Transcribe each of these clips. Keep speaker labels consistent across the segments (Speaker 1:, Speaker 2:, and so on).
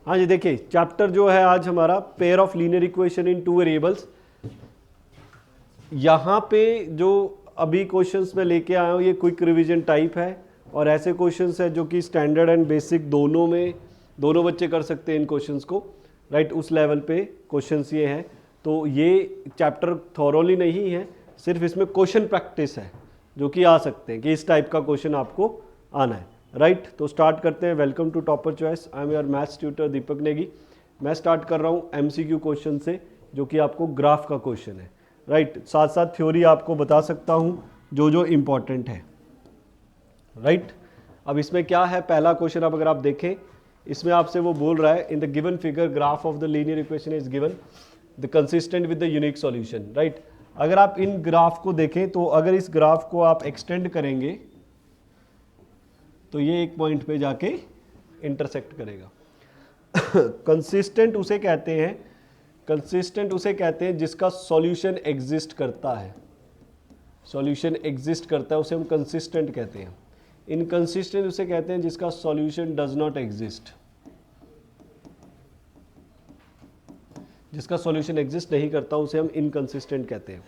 Speaker 1: हाँ जी, देखिए चैप्टर जो है आज हमारा pair of linear equation in two variables. यहाँ पे जो अभी क्वेश्चंस मैं लेके आया हूँ ये क्विक रिवीजन टाइप है और ऐसे क्वेश्चंस है जो कि स्टैंडर्ड एंड बेसिक दोनों में दोनों बच्चे कर सकते हैं इन क्वेश्चंस को, राइट। उस लेवल पे क्वेश्चंस ये हैं। तो ये चैप्टर थॉरोली नहीं है, सिर्फ इसमें क्वेश्चन प्रैक्टिस है जो कि आ सकते हैं कि इस टाइप का क्वेश्चन आपको आना है, राइट। तो स्टार्ट करते हैं। Welcome to Topper Choice, I am your maths tutor Deepak Negi. मैं स्टार्ट कर रहा हूँ एमसीक्यू क्वेश्चन से जो कि आपको ग्राफ का क्वेश्चन है, राइट। साथ साथ थ्योरी आपको बता सकता हूँ जो जो इम्पॉर्टेंट है, राइट। अब इसमें क्या है, पहला क्वेश्चन अब अगर आप देखें इसमें आपसे वो बोल रहा है in the given figure graph of the linear equation is given the consistent with the unique solution, right. अगर आप इन ग्राफ को देखें तो अगर इस ग्राफ को आप एक्सटेंड करेंगे तो ये एक पॉइंट पे जाके इंटरसेक्ट करेगा। कंसिस्टेंट उसे कहते हैं, कंसिस्टेंट उसे कहते हैं जिसका सॉल्यूशन एग्जिस्ट करता है, सॉल्यूशन एग्जिस्ट करता है उसे हम कंसिस्टेंट कहते हैं। इनकंसिस्टेंट उसे कहते हैं जिसका सॉल्यूशन डज नॉट एग्जिस्ट, जिसका सॉल्यूशन एग्जिस्ट नहीं करता उसे हम इनकंसिस्टेंट कहते हैं,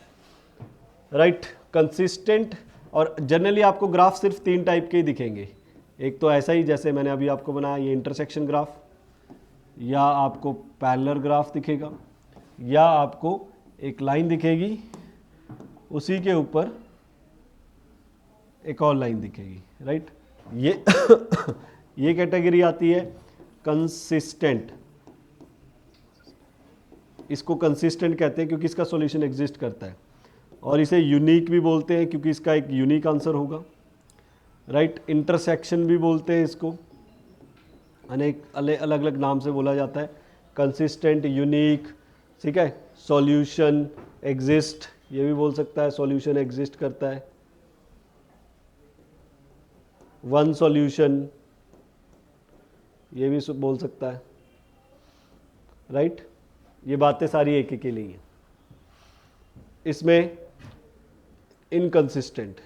Speaker 1: राइट। कंसिस्टेंट और जनरली आपको ग्राफ सिर्फ तीन टाइप के ही दिखेंगे। एक तो ऐसा ही जैसे मैंने अभी आपको बनाया ये इंटरसेक्शन ग्राफ, या आपको पैरेलल ग्राफ दिखेगा, या आपको एक लाइन दिखेगी उसी के ऊपर एक और लाइन दिखेगी, राइट। ये ये कैटेगरी आती है कंसिस्टेंट। इसको कंसिस्टेंट कहते हैं क्योंकि इसका सॉल्यूशन एग्जिस्ट करता है, और इसे यूनिक भी बोलते हैं क्योंकि इसका एक यूनिक आंसर होगा, राइट। इंटरसेक्शन भी बोलते हैं इसको, अनेक अलग अलग नाम से बोला जाता है। कंसिस्टेंट, यूनिक, ठीक है। सॉल्यूशन एग्जिस्ट ये भी बोल सकता है, सॉल्यूशन एग्जिस्ट करता है। वन सॉल्यूशन ये भी बोल सकता है, राइट। ये बातें सारी एक के लिए हैं। इसमें inconsistent,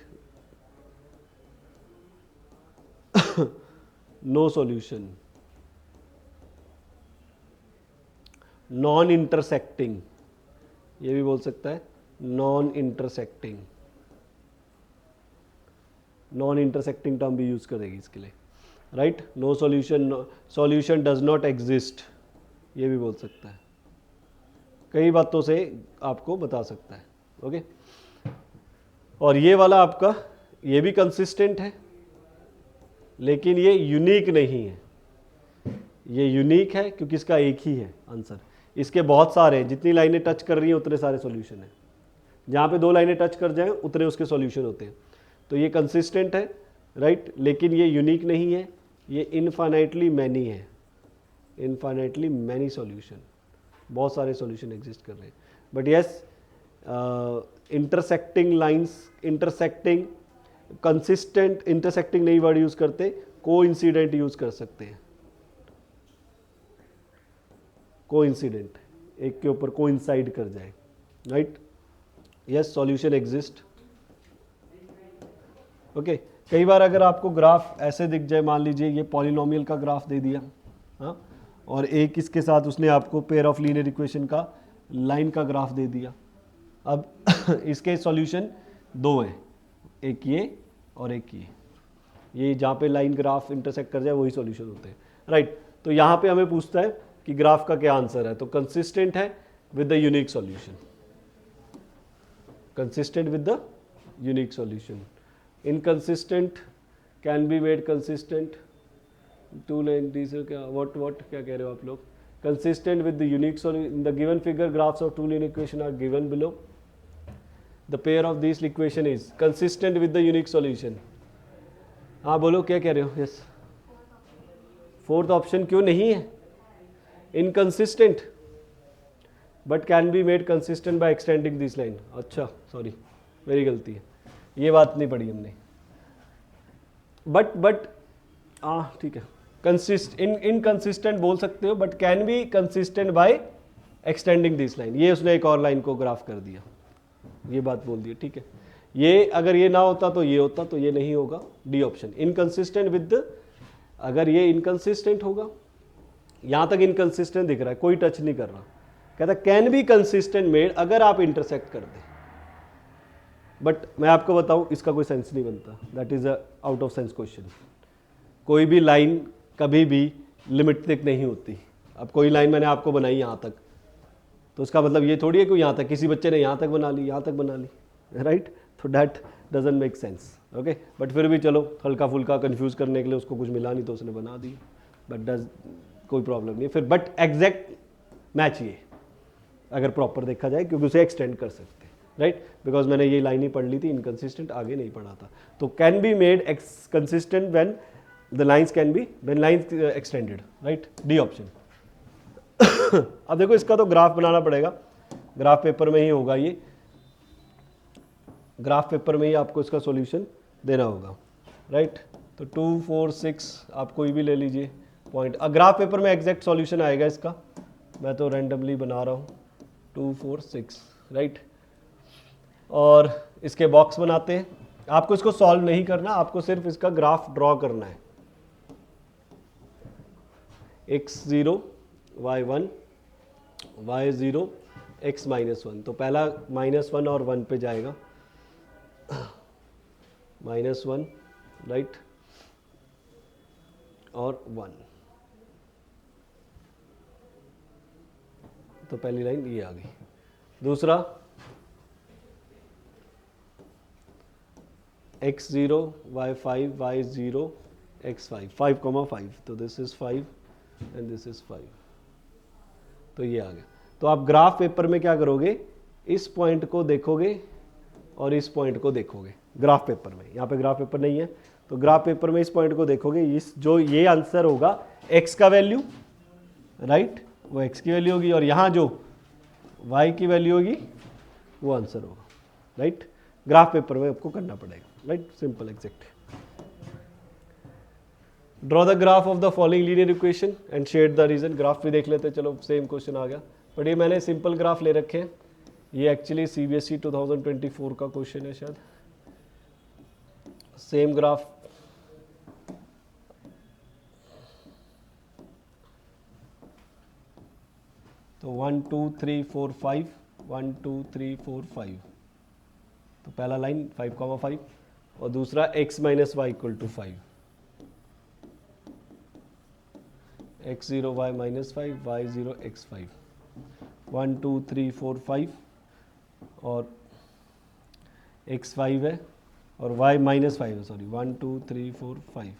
Speaker 1: no solution, non intersecting ये भी बोल सकता है, non intersecting, non intersecting term भी यूज करेगी इसके लिए, right. No solution, solution does not exist ये भी बोल सकता है। कई बातों से आपको बता सकता है, ओके। और ये वाला आपका ये भी कंसिस्टेंट है लेकिन ये यूनिक नहीं है। ये यूनिक है क्योंकि इसका एक ही है आंसर, इसके बहुत सारे हैं। जितनी लाइनें टच कर रही हैं उतने सारे सॉल्यूशन हैं। जहाँ पे दो लाइनें टच कर जाएं उतने उसके सॉल्यूशन होते हैं। तो ये कंसिस्टेंट है, राइट, लेकिन ये यूनिक नहीं है। ये इनफाइनाइटली मैनी है, इनफाइनाइटली मैनी सॉल्यूशन, बहुत सारे सॉल्यूशन एग्जिस्ट कर रहे हैं। But yes, intersecting lines, intersecting, consistent, intersecting नहीं वर्ड यूज करते, कोइंसिडेंट यूज कर सकते हैं। कोइंसिडेंट, एक के ऊपर कोइंसाइड कर जाए, right. Yes, solution exist, okay. कई बार अगर आपको ग्राफ ऐसे दिख जाए, मान लीजिए ये पॉलिनोमियल का ग्राफ दे दिया, हाँ, और एक इसके साथ उसने आपको पेयर ऑफ लीनियर इक्वेशन का लाइन का ग्राफ दे दिया। अब इसके सॉल्यूशन दो हैं, एक ये और एक ये जहाँ पे लाइन ग्राफ इंटरसेक्ट कर जाए वही सॉल्यूशन होते हैं, राइट। तो यहाँ पे हमें पूछता है कि ग्राफ का क्या आंसर है, तो कंसिस्टेंट है with the unique solution, consistent with the unique solution. Inconsistent can be made consistent. Two line these क्या what क्या कह रहे हो आप लोग? Consistent with the unique solution. The given figure graphs of two linear equation are given below. The pair of these equation is consistent with the unique solution. हाँ बोलो क्या कह रहे हो? Yes. फोर्थ ऑप्शन क्यों नहीं है? Inconsistent. But can be made consistent by extending this line. अच्छा सॉरी, मेरी गलती है, ये बात नहीं पढ़ी हमने। बट ठीक है, इनकंसिस्टेंट बोल सकते हो, but can be consistent by extending this line. ये उसने एक और लाइन को ग्राफ कर दिया, ये बात बोल दी, ठीक है। ये अगर ये ना होता तो ये होता, तो ये नहीं होगा, डी ऑप्शन। इनकंसिस्टेंट विद, अगर ये इनकंसिस्टेंट होगा यहाँ तक इनकंसिस्टेंट दिख रहा है, कोई टच नहीं कर रहा। कहता कैन बी कंसिस्टेंट मेड अगर आप इंटरसेक्ट कर दें, बट मैं आपको बताऊं इसका कोई सेंस नहीं बनता, that is a out of sense question. कोई भी लाइन कभी भी लिमिट तक नहीं होती। अब कोई लाइन मैंने आपको बनाई यहाँ तक, तो उसका मतलब ये थोड़ी है कि यहाँ तक, किसी बच्चे ने यहाँ तक बना ली, यहाँ तक बना ली, राइट? तो that doesn't make sense, okay. But फिर भी चलो हल्का फुल्का कंफ्यूज करने के लिए, उसको कुछ मिला नहीं तो उसने बना दी, बट डज कोई प्रॉब्लम नहीं है फिर। बट एग्जैक्ट मैच ये अगर प्रॉपर देखा जाए, क्योंकि उसे एक्सटेंड कर सकते हैं, राइट? बिकॉज मैंने ये लाइन ही पढ़ ली थी, इनकंसिस्टेंट आगे नहीं पढ़ा था। तो can be made consistent when the lines can be when lines extended, right? D option. अब देखो इसका तो ग्राफ बनाना पड़ेगा, ग्राफ पेपर में ही होगा ये, ग्राफ पेपर में ही आपको इसका सॉल्यूशन देना होगा, राइट? तो 2 4 6 आप कोई भी ले लीजिए पॉइंट। ग्राफ पेपर में एग्जैक्ट सॉल्यूशन आएगा इसका, मैं तो रैंडमली बना रहा हूँ। 2 4 6, राइट? और इसके बॉक्स बनाते हैं। आपको इसको सॉल्व नहीं करना, आपको सिर्फ इसका ग्राफ ड्रॉ करना है। x0 y1 y0 x -1, तो पहला -1 और 1 पे जाएगा, -1, राइट, और 1। तो पहली लाइन ये आ गई। दूसरा x0 y5 y0 x5, 5,5, तो this is 5 and this is 5, तो ये आ गया। तो आप ग्राफ पेपर में क्या करोगे, इस पॉइंट को देखोगे और इस पॉइंट को देखोगे ग्राफ पेपर में। यहाँ पे ग्राफ पेपर नहीं है, तो ग्राफ पेपर में इस पॉइंट को देखोगे, इस जो ये आंसर होगा x का वैल्यू, राइट, वो x की वैल्यू होगी, और यहाँ जो y की वैल्यू होगी वो आंसर होगा, राइट? ग्राफ पेपर में आपको करना पड़ेगा, right? Simple, exact. Draw the graph of the following linear equation and shade the region. Graph भी देख लेते, चलो सेम क्वेश्चन आ गया, बट ये मैंने सिंपल ग्राफ ले रखे हैं। ये एक्चुअली CBSE 2024 का क्वेश्चन है शायद। सेम ग्राफ, तो 1 2 3 4 5, 1 2 3 4 5, तो पहला लाइन 5,5 और दूसरा x - y = 5, x0 y -5 y0 x5, 1 2 3 4 5 और x5 है और y -5 है, सॉरी, 1 2 3 4 5,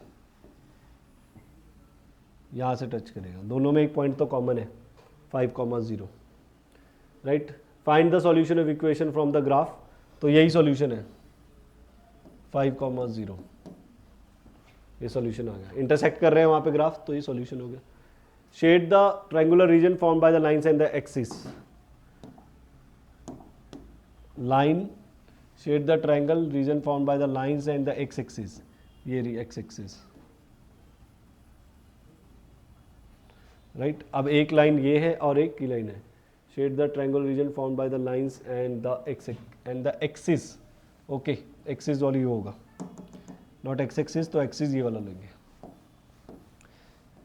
Speaker 1: यहाँ से टच करेगा, दोनों में एक पॉइंट तो कॉमन है, 5,0, right? Find the solution of equation from the graph, तो यही सॉल्यूशन है, 5,0, ये सॉल्यूशन आ गया। इंटरसेक्ट कर रहे हैं वहाँ पे ग्राफ, तो ये सॉल्यूशन हो गया। Shade the triangular region form by the lines and the axis. Line, shade the triangle region form by the lines and the x axis, ये एक्स एक्सिस, राइट? अब एक लाइन ये है और एक की लाइन है। Shade the triangular region form by the lines and the axis, okay, axis वाली होगा, नॉट एक्स एक्सिस, तो एक्सिस ये वाला लेंगे,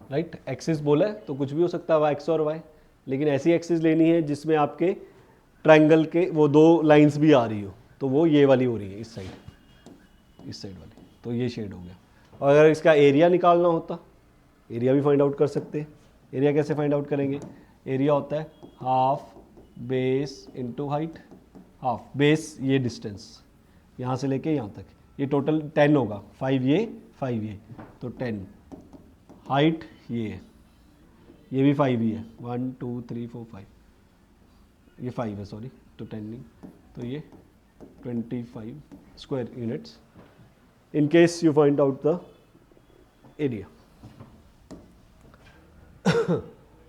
Speaker 1: राइट? एक्सिस बोला है तो कुछ भी हो सकता है, एक्स और वाई, लेकिन ऐसी एक्सिस लेनी है जिसमें आपके ट्रायंगल के वो दो लाइंस भी आ रही हो, तो वो ये वाली हो रही है, इस साइड वाली, तो ये शेड हो गया। और अगर इसका एरिया निकालना होता, एरिया भी फाइंड आउट कर सकते हैं। एरिया कैसे फाइंड आउट करेंगे? एरिया होता है half base into height. Half base ये डिस्टेंस यहाँ से लेके यहाँ तक, ये टोटल 10 होगा, 5 ये, तो 10। हाइट ये भी 5 ही है, 1 2 3 4 5, ये 5 है, सॉरी, तो 10 नहीं, तो ये 25 square units in case you find out the area.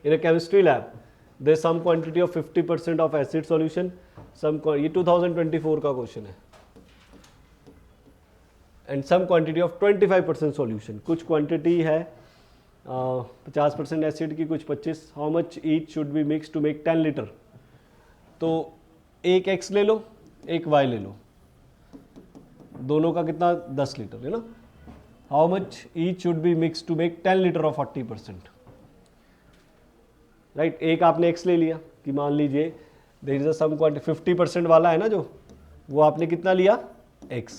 Speaker 1: In a chemistry lab, there is some quantity of 50% of acid solution, ये 2024 का क्वेश्चन है, and some quantity of 25% solution, कुछ क्वांटिटी है 50% एसिड की, कुछ 25, how much each should be mix to make 10 litre. तो एक x ले लो, एक y ले लो, दोनों का कितना, 10 लीटर है ना। How much each should be mix to make 10 litre of 40%, right. एक आपने x ले लिया कि मान लीजिए there is a some quantity 50% वाला है ना जो, वो आपने कितना लिया x,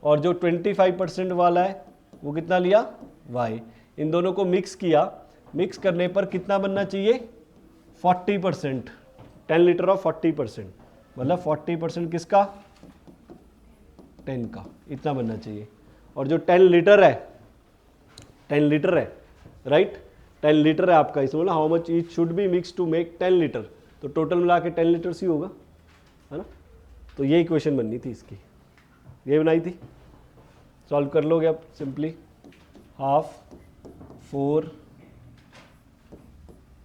Speaker 1: और जो 25% वाला है वो कितना लिया y। इन दोनों को मिक्स किया, मिक्स करने पर कितना बनना चाहिए 40%, 10 लीटर ऑफ 40%, मतलब 40% किसका 10 का, इतना बनना चाहिए। और जो 10 लीटर है, 10 लीटर है राइट, 10 लीटर है आपका, इसमें how much each should be mix to make 10 litre, तो टोटल मिला के 10 लीटर्स ही होगा, है ना। तो ये इक्वेशन बननी थी इसकी, ये बनाई थी। सॉल्व कर लोगे आप सिंपली, हाफ 4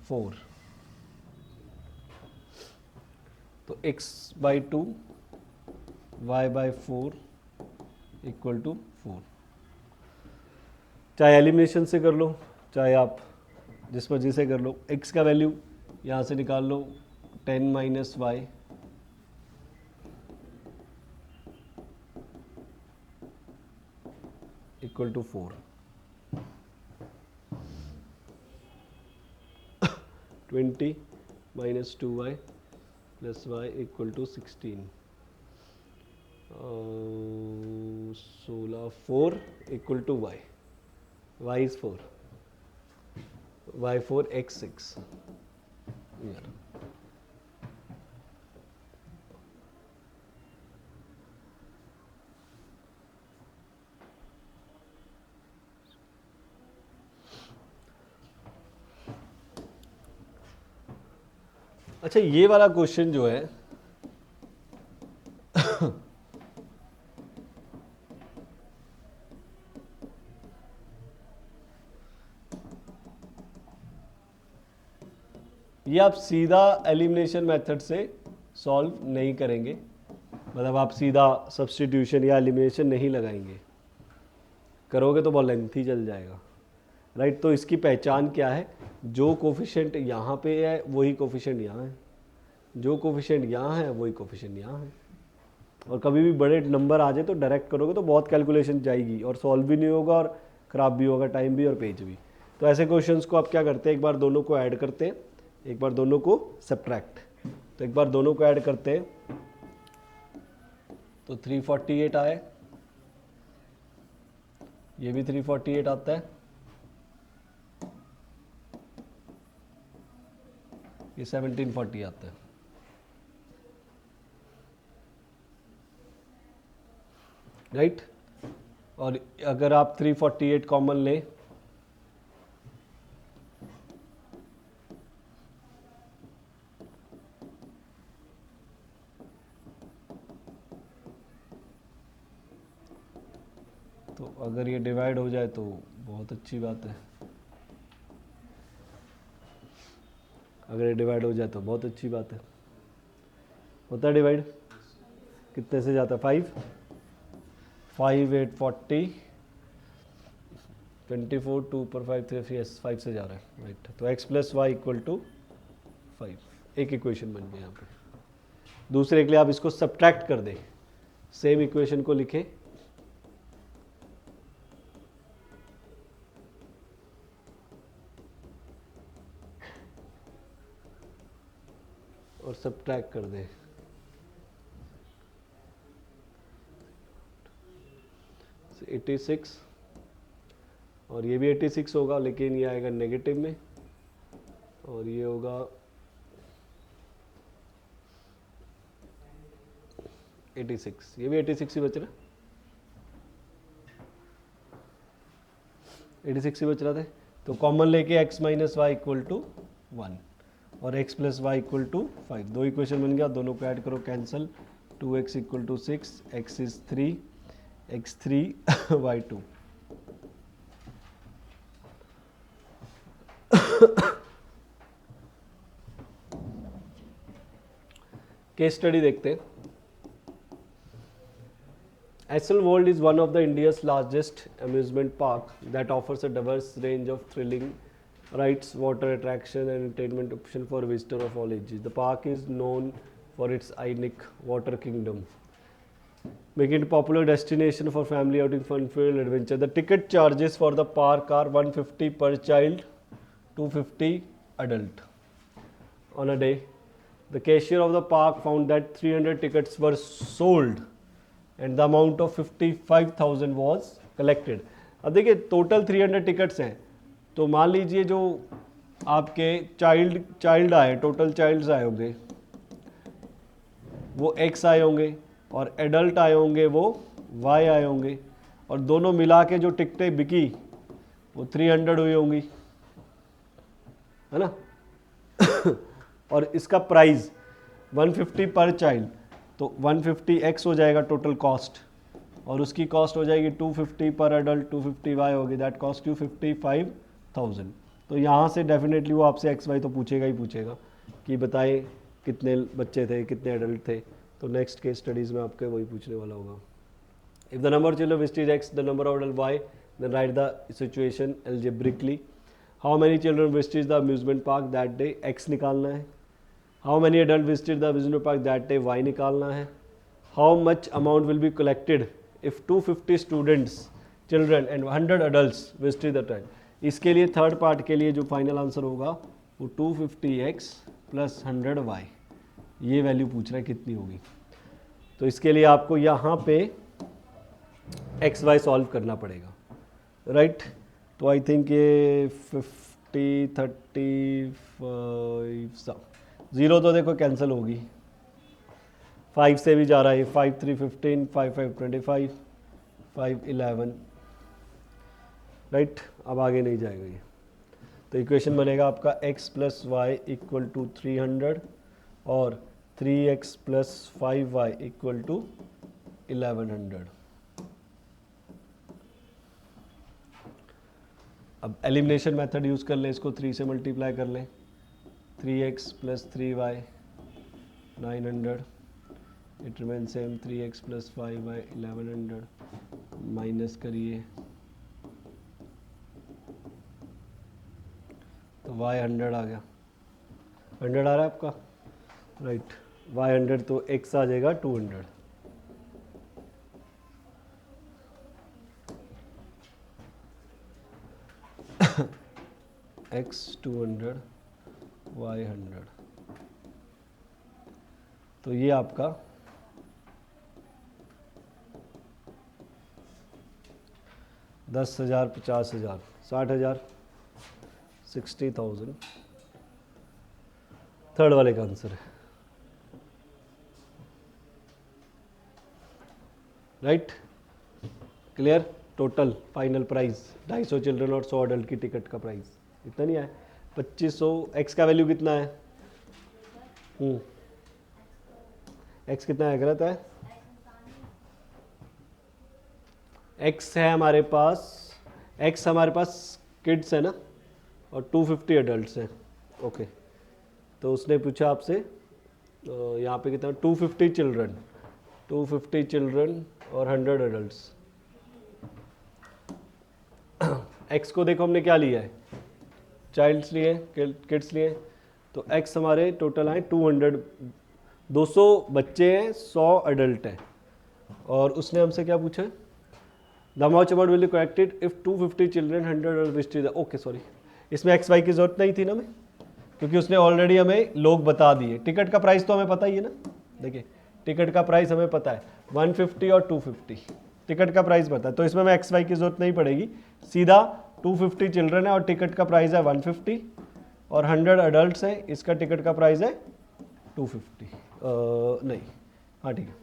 Speaker 1: 4, तो x/2 y/4 इक्वल टू 4। चाहे एलिमिनेशन से कर लो, चाहे आप जिस मर्जी से कर लो। x का वैल्यू यहाँ से निकाल लो 10 minus y equal to 4, 20 minus 2y plus y equal to 16, 16 4 equal to y, y is 4, y4 x6 यार। अच्छा ये वाला क्वेश्चन जो है ये आप सीधा एलिमिनेशन मेथड से सॉल्व नहीं करेंगे, मतलब आप सीधा सब्स्टिट्यूशन या एलिमिनेशन नहीं लगाएंगे, करोगे तो बहुत लेंथी चल जाएगा राइट। तो इसकी पहचान क्या है, जो कोफिशिएंट यहाँ पे है वही कोफिशिएंट यहाँ है, जो कोफिशिएंट यहाँ है वही कोफिशिएंट यहाँ है। और कभी भी बड़े नंबर आ जाए तो डायरेक्ट करोगे तो बहुत कैलकुलेशन जाएगी और सॉल्व भी नहीं होगा और ख़राब भी होगा, टाइम भी और पेज भी। तो ऐसे क्वेश्चंस को आप क्या करते हैं, एक बार दोनों को ऐड करते हैं, एक बार दोनों को सब्ट्रैक्ट। तो एक बार दोनों को ऐड करते हैं तो 348 आए, ये भी 348 आता है, ये 1740 आता है राइट। और अगर आप 348 कॉमन लें तो अगर ये डिवाइड हो जाए तो बहुत अच्छी बात है, अगर ये डिवाइड हो जाए तो बहुत अच्छी बात है। होता है डिवाइड, कितने से जाता है 5, 5 8 40 24 2 पर 5 3 यस 5 से जा रहा है राइट। तो x plus y equal to 5, एक इक्वेशन बन गई यहाँ पे। दूसरे के लिए आप इसको सब्ट्रैक्ट कर दें, सेम इक्वेशन को लिखें और सब्ट्रैक्ट कर दें, so 86 और ये भी 86 होगा लेकिन ये आएगा नेगेटिव में, और ये होगा 86, ये भी 86 ही बच रहा, 86 ही बच रहा था। तो कॉमन लेके x minus y equal to 1 और x plus y equal to 5, दो इक्वेशन बन गया, दोनों को ऐड करो cancel, 2x equal to 6, x is 3, x3 y2। Case study देखते हैं। Essel World is one of the India's largest amusement park that offers a diverse range of thrilling rides, water attraction and entertainment option for visitors of all ages. The park is known for its iconic water kingdom, making it a popular destination for family outing, fun-filled adventure. The ticket charges for the park are 150 per child, 250 adult. On a day, the cashier of the park found that 300 tickets were sold and the amount of 55,000 was collected. अब देखिए total 300 tickets हैं, तो मान लीजिए जो आपके child आए, total child's आए होंगे वो x आए होंगे और एडल्ट आए होंगे वो y आए होंगे, और दोनों मिला के जो टिकटें बिकी वो 300 हुई होंगी, है ना। और इसका प्राइस 150 पर चाइल्ड, तो 150x हो जाएगा टोटल कॉस्ट, और उसकी कॉस्ट हो जाएगी 250 पर एडल्ट, 250 y होगी, दैट कॉस्ट यू 55,000। तो यहाँ से डेफिनेटली वो आपसे XY तो पूछेगा ही पूछेगा कि बताएं कितने बच्चे थे, कितने एडल्ट थे। तो नेक्स्ट केस स्टडीज़ में आपके वही पूछने वाला होगा। If the number of children visited x, the number of adult y, then write the situation algebraically. How many children visited the amusement park that day? X निकालना है. How many adults visited the amusement park that day? Y निकालना है. How much amount will be collected if 250 students, children and 100 adults visited the trial? इसके लिए third part के लिए जो final answer होगा वो 250x प्लस 100y, ये वैल्यू पूछ रहा है कितनी होगी। तो इसके लिए आपको यहाँ पे XY सॉल्व करना पड़ेगा, राइट। तो आई थिंक ये 50, 35, 0 तो देखो कैंसिल होगी, 5 से भी जा रहा है, 5 3 15, 5 5 25, 5 11, राइट। अब आगे नहीं जाएगा ये, तो इक्वेशन बनेगा आपका x plus y equal to 300 और 3x plus 5y equal to 1100। अब एलिमिनेशन मेथड यूज़ कर लें, इसको 3 से मल्टीप्लाई कर लें, 3x plus 3y 900, it remain same, 3x plus 5y 1100, minus करिए तो y 100 आ गया, 100 आ रहा है आपका, राइट। y 100 तो x आ जाएगा 200। x 200 y 100, तो ये आपका 10,000, 50,000, 60,000, 60,000 थर्ड वाले का आंसर है, right. Clear. Total final price 250 children और 100 अडल्ट की टिकट का प्राइस इतना नहीं है, 2500। एक्स का वैल्यू कितना है? एक्स कितना है? गलत है, एक्स है हमारे पास, एक्स हमारे पास किड्स है ना, और 250 एडल्ट्स हैं। ओके, तो उसने पूछा आपसे यहाँ पे कितना, 250 चिल्ड्रन, 250 चिल्ड्रन और 100 एडल्ट्स। एक्स को देखो हमने क्या लिया है, चाइल्ड्स लिए, किड्स लिए, तो एक्स हमारे टोटल आए 200, 200 बच्चे हैं, 100 एडल्ट हैं, और उसने हमसे क्या पूछा है, the amount will be collected if 250 children 100 adult visited. Okay sorry, इसमें एक्स वाई की जरूरत नहीं थी ना हमें, क्योंकि उसने ऑलरेडी हमें लोग बता दिए। टिकट का प्राइस तो हमें पता ही है ना, देखिए टिकट का प्राइस हमें पता है 150 और 250, टिकट का प्राइस पता है, तो इसमें हमें एक्स वाई की जरूरत नहीं पड़ेगी, सीधा 250 चिल्ड्रन है और टिकट का प्राइस है 150, और 100 एडल्ट्स हैं, इसका टिकट का प्राइस है 250। नहीं, हाँ ठीक है,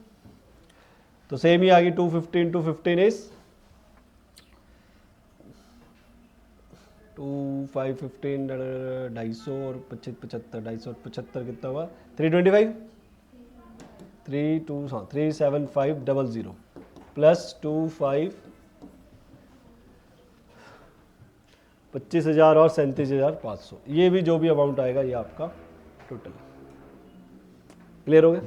Speaker 1: तो सेम ही आ गई, 250 इंटू 15 इज 2 5 15 250 और 75, 250 और 75 कितना हुआ, 325, 37500 प्लस 25, 25,000 और 37,500, ये भी जो भी अमाउंट आएगा ये आपका टोटल। क्लियर हो गया।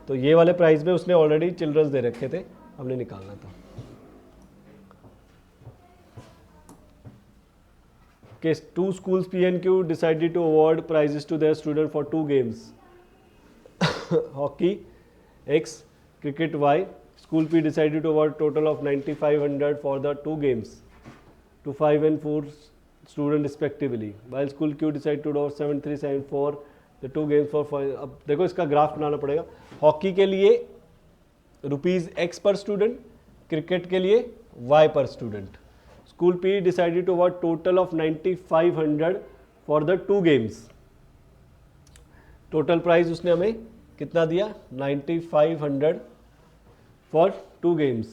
Speaker 1: तो ये वाले प्राइस में उसने ऑलरेडी चिल्ड्रंस दे रखे थे, हमने निकालना था। Case 2 schools P&Q decided to award prizes to their students for 2 games. Hockey X, cricket Y. School P decided to award total of 9,500 for the 2 games to 5 and 4 student respectively. While school Q decide to do 7-3-7-4 the two games for 5. अब देखो इसका graph बनाना पड़ेगा. Hockey के लिए ₹X per student, cricket के लिए Y per student. School P decided to award total of 9500 for the two games. Total price उसने हमें कितना दिया? 9500 for two games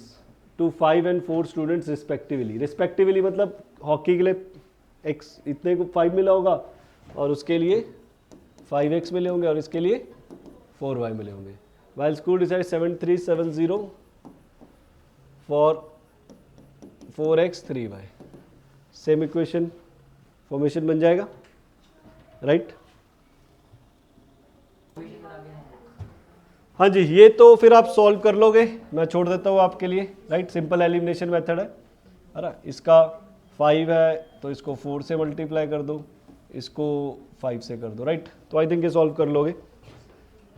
Speaker 1: to 5 and 4 students respectively. Respectively मतलब हॉकी के लिए x इतने को 5 मिला होगा और उसके लिए 5x मिले होंगे और इसके लिए 4y मिले होंगे. While school decide 7-3-7-0 for 4x 3y. Same equation formation बन जाएगा, राइट? हाँ जी, ये तो फिर आप सॉल्व कर लोगे, मैं छोड़ देता हूँ आपके लिए, राइट? सिंपल एलिमिनेशन मेथड है ना. इसका 5 है तो इसको 4 से मल्टीप्लाई कर दो, इसको 5 से कर दो, राइट? तो आई थिंक ये सॉल्व कर लोगे,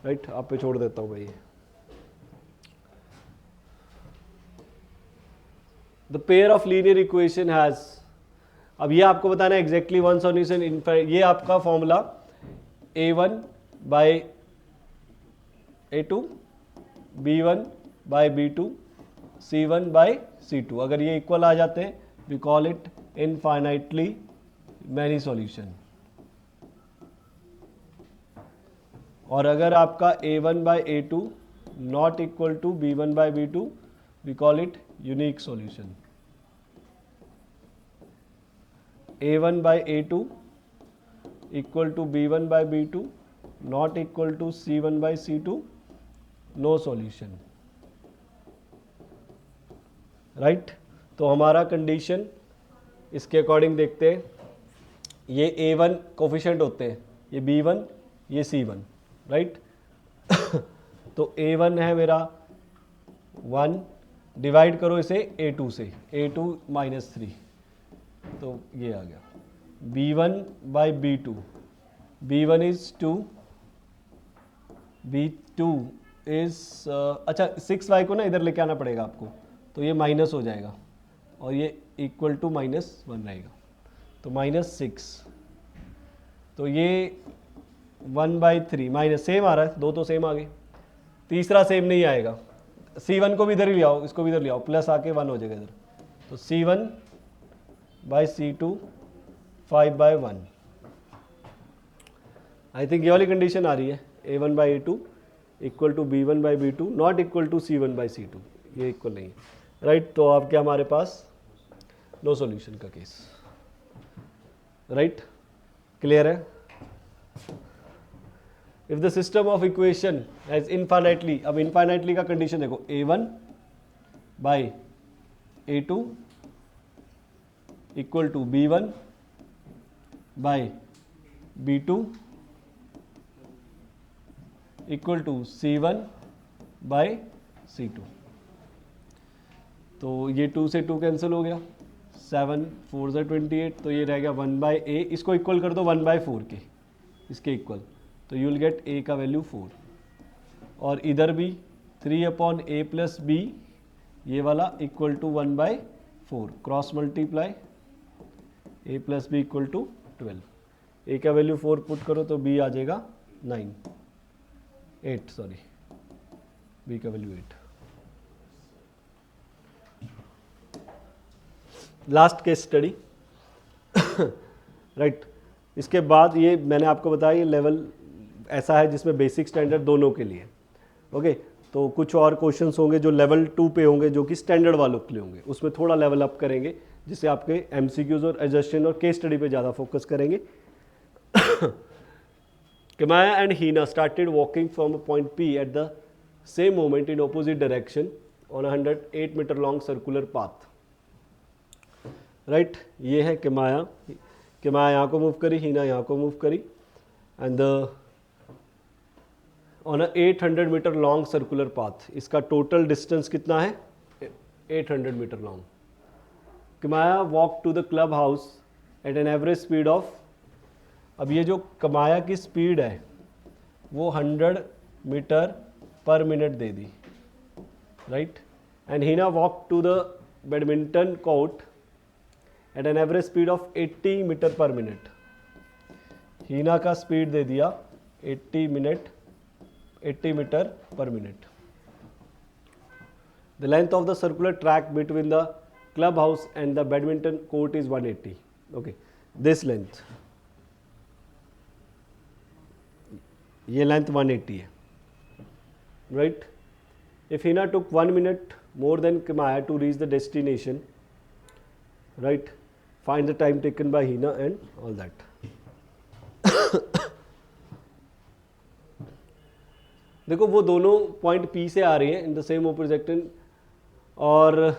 Speaker 1: राइट? आप पे छोड़ देता हूँ भाई. The pair of linear equation has, अब ये आपको बताना है एग्जैक्टली वन सॉल्यूशन. ये आपका formula A1 by A2, B1 by B2, C1 by C2. अगर ये इक्वल आ जाते हैं we call it infinitely many solution. और अगर आपका A1 by A2 not equal to B1 by B2 we call it unique solution. A1 by A2 equal to B1 by B2 not equal to C1 by C2, no solution, right? तो हमारा condition इसके according देखते हैं. ये A1 coefficient होते हैं, ये B1, ये C1, राइट? तो A1 है मेरा 1, डिवाइड करो इसे A2 से, A2 -3, तो ये आ गया. B1 by B2, B1 is 2, B2 is अच्छा 6y को ना इधर लेके आना पड़ेगा आपको, तो ये माइनस हो जाएगा और ये इक्वल टू -1 रहेगा, तो -6. तो ये 1/3 माइनस सेम आ रहा है, दो तो सेम आ गए. तीसरा सेम नहीं आएगा, C1 को भी इधर ही ले आओ, इसको भी इधर ले आओ, प्लस आके 1 हो जाएगा इधर. तो C1 by C2 5/1. I think ये वाली कंडीशन आ रही है. A1 by A2 equal to B1 by B2 not equal to C1 by C2, ये इक्वल नहीं है, राइट? तो अब क्या हमारे पास नो सॉल्यूशन का केस, राइट? क्लियर है? If the system of equation as infinitely, अब इनफाइनाइटली का कंडीशन देखो, A1 by A2 equal to B1 by B2 equal to C1 by C2. तो ये 2 से 2 कैंसिल हो गया, 7 4 से 28, तो ये रह गया 1/a. इसको इक्वल कर दो 1/4 के, इसके इक्वल, तो यू विल गेट a का वैल्यू 4. और इधर भी 3/a प्लस b, ये वाला equal to 1/4, cross multiply a plus b equal to 12. a का वैल्यू 4 पुट करो तो b आ जाएगा 8, सॉरी, b का value 8. Last case study, right? इसके बाद ये मैंने आपको बताया ये लेवल ऐसा है जिसमें बेसिक स्टैंडर्ड दोनों के लिए, ओके? तो कुछ और क्वेश्चंस होंगे जो लेवल 2 पे होंगे, जो कि स्टैंडर्ड वालों के लिए होंगे, उसमें थोड़ा लेवल अप करेंगे, जिससे आपके MCQs और एडजस्टन और केस स्टडी पे ज़्यादा फोकस करेंगे. Kamaya and Hina started walking from a point P at the same moment in opposite direction on a 108 meter long circular path. Right? ये है Kamaya यहाँ को मूव करी, Hina यहाँ को मूव करी, and on a 800 meter long circular path. इसका total distance कितना है? 800 meter long. Kamaya walked to the clubhouse at an average speed of, अब ये जो कमाया की स्पीड है वो 100 मीटर पर मिनट दे दी, right? And Heena walk to the badminton court at an average speed of 80 metre per minute. Heena का स्पीड दे दिया 80 metre per minute. The length of the circular track between the club house and the badminton court is 180। Okay, this length, ये length 180 है, right. If Heena took 1 minute more than Kamaya to reach the destination, right, find the time taken by Hina and all that. देखो वो दोनों point P से आ रही हैं in the same opposite, और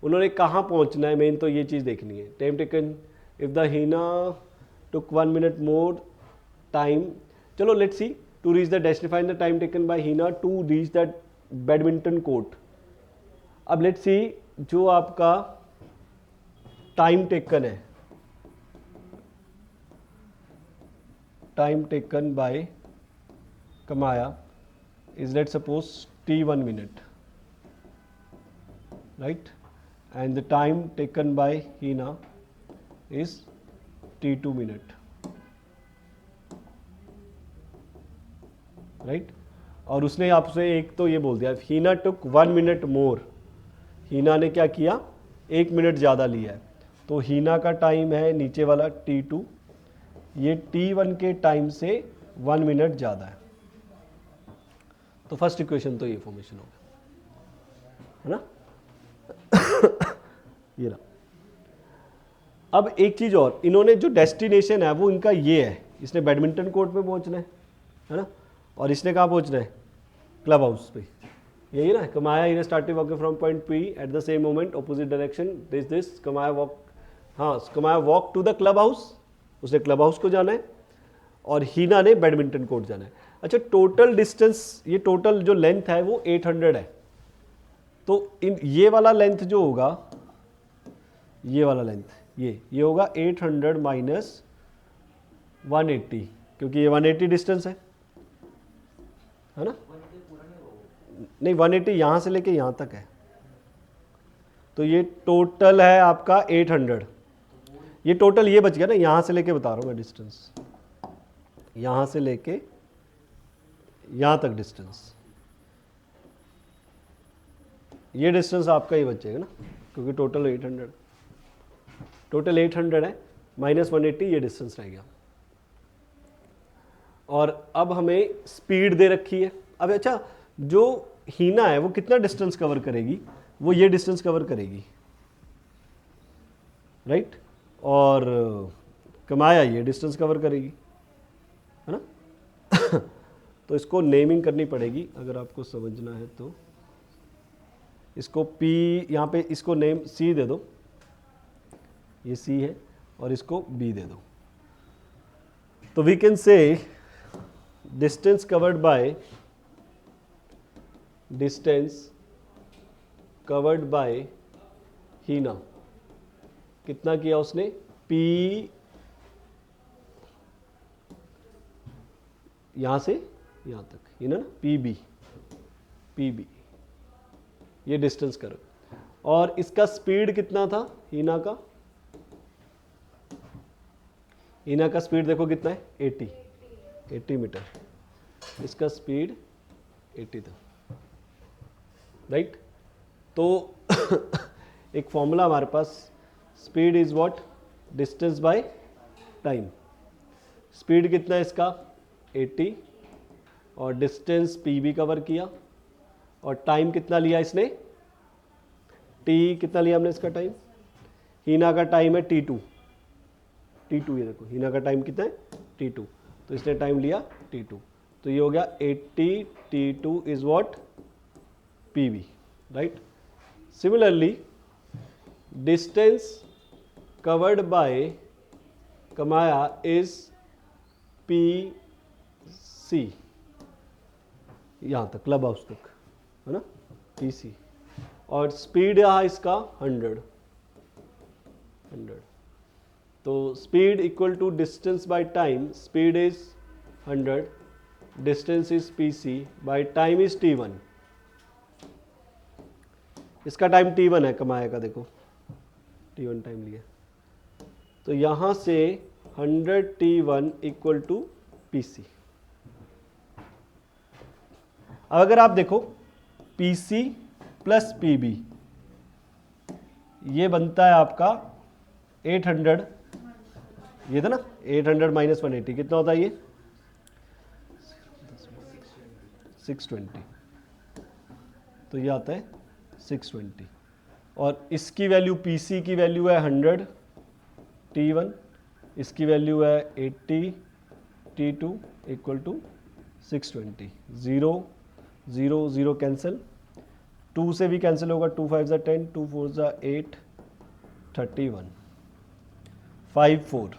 Speaker 1: उन्होंने कहाँ पहुँचना है, मेन तो ये चीज़ देखनी है। Time taken, if the Heena took 1 minute more time, चलो let's see, to reach the destination, find the time taken by Heena to reach that badminton court. अब लेट्स सी, जो आपका टाइम टेकन है, time taken by Kamaya is, let's suppose, t1 minute, right, and the time taken by Hina is t2 minute, right। और उसने आपसे एक तो ये बोल दिया, हीना टुक 1 minute मोर, हीना ने क्या किया, 1 मिनट ज़्यादा लिया है, तो हीना का टाइम है नीचे वाला t2, ये t1 के टाइम से 1 मिनट ज़्यादा है। तो फर्स्ट इक्वेशन तो ये फॉर्मेशन हो गया, है ना। ये रहा। अब एक चीज़ और, इन्होंने जो डेस्टिनेशन है वो इनका ये है, इसने बैडमिंटन कोर्ट पे पहुंचना है ना, और इसने कहाँ पहुंचना है, क्लब हाउस पे, यही ना। Kamaya in starting walking from point P at the same moment opposite direction, this Kamaya walk, हाँ Kamaya walk to the club house, उसने क्लब हाउस को जाना है, और हीना ने बैडमिंटन कोर्ट जाना है। अच्छा, टोटल डिस्टेंस, ये टोटल जो लेंथ है वो 800 है, तो इन ये वाला लेंथ जो होगा, ये वाला लेंथ, ये होगा 800 माइनस 180, क्योंकि ये 180 डिस्टेंस है ना। नहीं, 180 यहाँ से लेके यहाँ तक है, तो ये टोटल है आपका 800। ये टोटल ये बच गया ना, यहाँ से लेके बता रहा हूँ मैं डिस्टेंस, यहाँ से लेके यहाँ तक डिस्टेंस, ये डिस्टेंस आपका ही बचेगा ना, क्योंकि टोटल 800 है, माइनस 180 ये डिस्टेंस रह गया। और अब हमें स्पीड दे रखी है। अब अच्छा, जो हीना है वो कितना डिस्टेंस कवर करेगी, वो ये डिस्टेंस कवर करेगी, राइट, और कमाया ये डिस्टेंस कवर करेगी, है ना। तो इसको नेमिंग करनी पड़ेगी अगर आपको समझना है तो। इसको P यहाँ पे, इसको नेम C दे दो, ये C है, और इसको B दे दो। तो we can say distance covered by Heena, कितना किया उसने, P यहाँ से यहाँ तक, ये ना PB, ये डिस्टेंस करो। और इसका स्पीड कितना था हीना का, स्पीड देखो कितना है, 80 मीटर, इसका स्पीड 80 था, राइट। तो एक फॉर्मूला हमारे पास, speed is what, distance by time. Speed कितना है इसका 80, और डिस्टेंस PB कवर किया, और टाइम कितना लिया इसने, T कितना लिया हमने इसका टाइम, हीना का टाइम है T2, ये देखो हीना का टाइम कितना है T2, तो इसने टाइम लिया T2, तो ये हो गया 80 T2 is what, PB, right. Similarly distance covered bye कमाया इज PC, यहाँ तक क्लब हाउस तक, है ना, PC, और स्पीड यहाँ इसका 100। तो speed equal to distance by time, speed is 100, distance is PC, by time is T1। इसका टाइम T1 है कमाया का, देखो T1 टाइम लिया, तो यहाँ से 100 T1 इक्वल टू PC। अब अगर आप देखो PC प्लस PB ये बनता है आपका 800, ये था ना 800 माइनस 180 कितना होता है ये 620, तो ये आता है 620। और इसकी वैल्यू PC की वैल्यू है 100 T1, इसकी वैल्यू है 80 T2 इक्वल टू 620। 0 0 0 कैंसिल, 2 से भी कैंसिल होगा, 2 5 ज़ा 10, 2 4 ज़ा 8, 31, 5 4,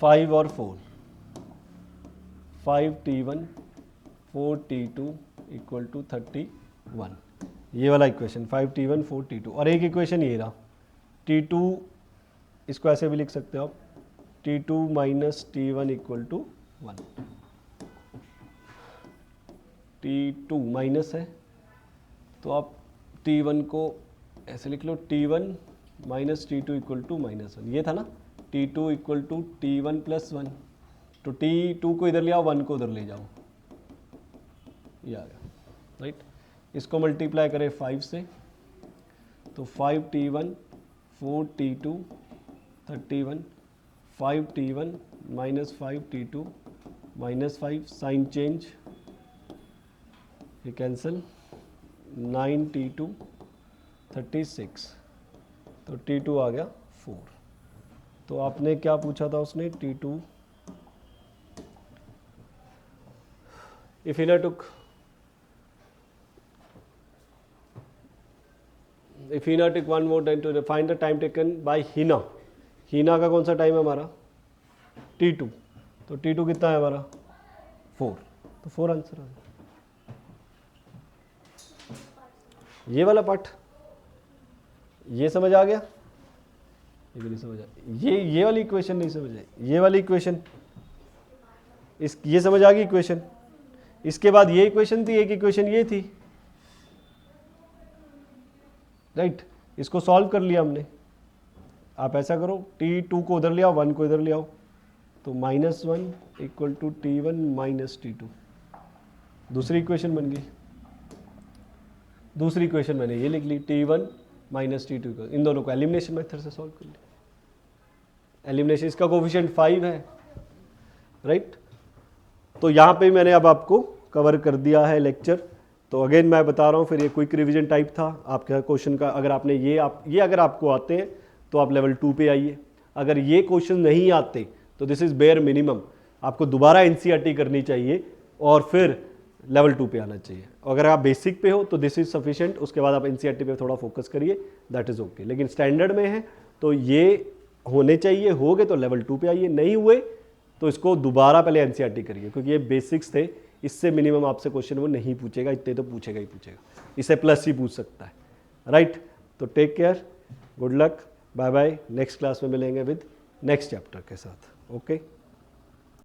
Speaker 1: 5 और 4, 5 T1 4 T2 इक्वल टू 31, ये वाला इक्वेशन 5 T1 4 T2। और एक इक्वेशन ये रहा T2, इसको ऐसे भी लिख सकते हो आप, T2 minus T1 equal to 1। T2 minus है तो आप T1 को ऐसे लिख लो, T1 minus T2 equal to -1, ये था ना T2 equal to T1 plus 1, तो T2 को इधर ले आओ, 1 को उधर ले जाओ, ये आ गया राइट। इसको मल्टीप्लाई करें 5 से, तो 5 T1 4 T2 31, 5 T1 minus 5 T2 minus 5, sign change, ये कैंसिल, 9 T2 36, तो T2 आ गया 4। तो आपने क्या पूछा था उसने T2, if Hina took one more time to find the time taken by Hina, Hina का कौन सा टाइम है हमारा T2, तो T2 कितना है हमारा 4, तो 4 आंसर आ गया। ये वाला पार्ट ये समझ आ गया, ये भी नहीं समझ आया, ये वाली इक्वेशन नहीं समझ आई, ये वाली इक्वेशन ये समझ आ गई इक्वेशन। इसके बाद ये इक्वेशन थी, एक इक्वेशन ये थी राइट, इसको सॉल्व कर लिया हमने। आप ऐसा करो T2 को उधर ले आओ, 1 को इधर ले आओ, तो -1 equal to T1 minus T2, दूसरी इक्वेशन बन गई। दूसरी इक्वेशन मैंने ये लिख ली T1 माइनस T2, इन दोनों को एलिमिनेशन मेथड से सॉल्व कर लिया। एलिमिनेशन, इसका कोफिशिएंट 5 है राइट। तो यहाँ पे मैंने अब आपको कवर कर दिया है लेक्चर। तो अगेन मैं बता रहा हूँ, फिर ये क्विक रिवीजन टाइप था आपका क्वेश्चन का। अगर आपने ये अगर आपको आते हैं तो आप लेवल 2 पे आइए, अगर ये क्वेश्चन नहीं आते तो दिस इज़ बेयर मिनिमम, आपको दोबारा एनसीईआरटी करनी चाहिए और फिर लेवल 2 पे आना चाहिए। अगर आप बेसिक पे हो तो दिस इज सफिशिएंट, उसके बाद आप एनसीईआरटी पे थोड़ा फोकस करिए, दैट इज़ ओके। लेकिन स्टैंडर्ड में है तो ये होने चाहिए, हो गए तो लेवल 2 पे आइए, नहीं हुए तो इसको दोबारा पहले एनसीईआरटी करिए, क्योंकि ये बेसिक्स थे, इससे मिनिमम आपसे क्वेश्चन वो नहीं पूछेगा, इतने तो पूछेगा ही पूछेगा, इससे प्लस ही पूछ सकता है राइट। तो take care, good luck, bye bye, next class में मिलेंगे विद नेक्स्ट चैप्टर के साथ, ओके।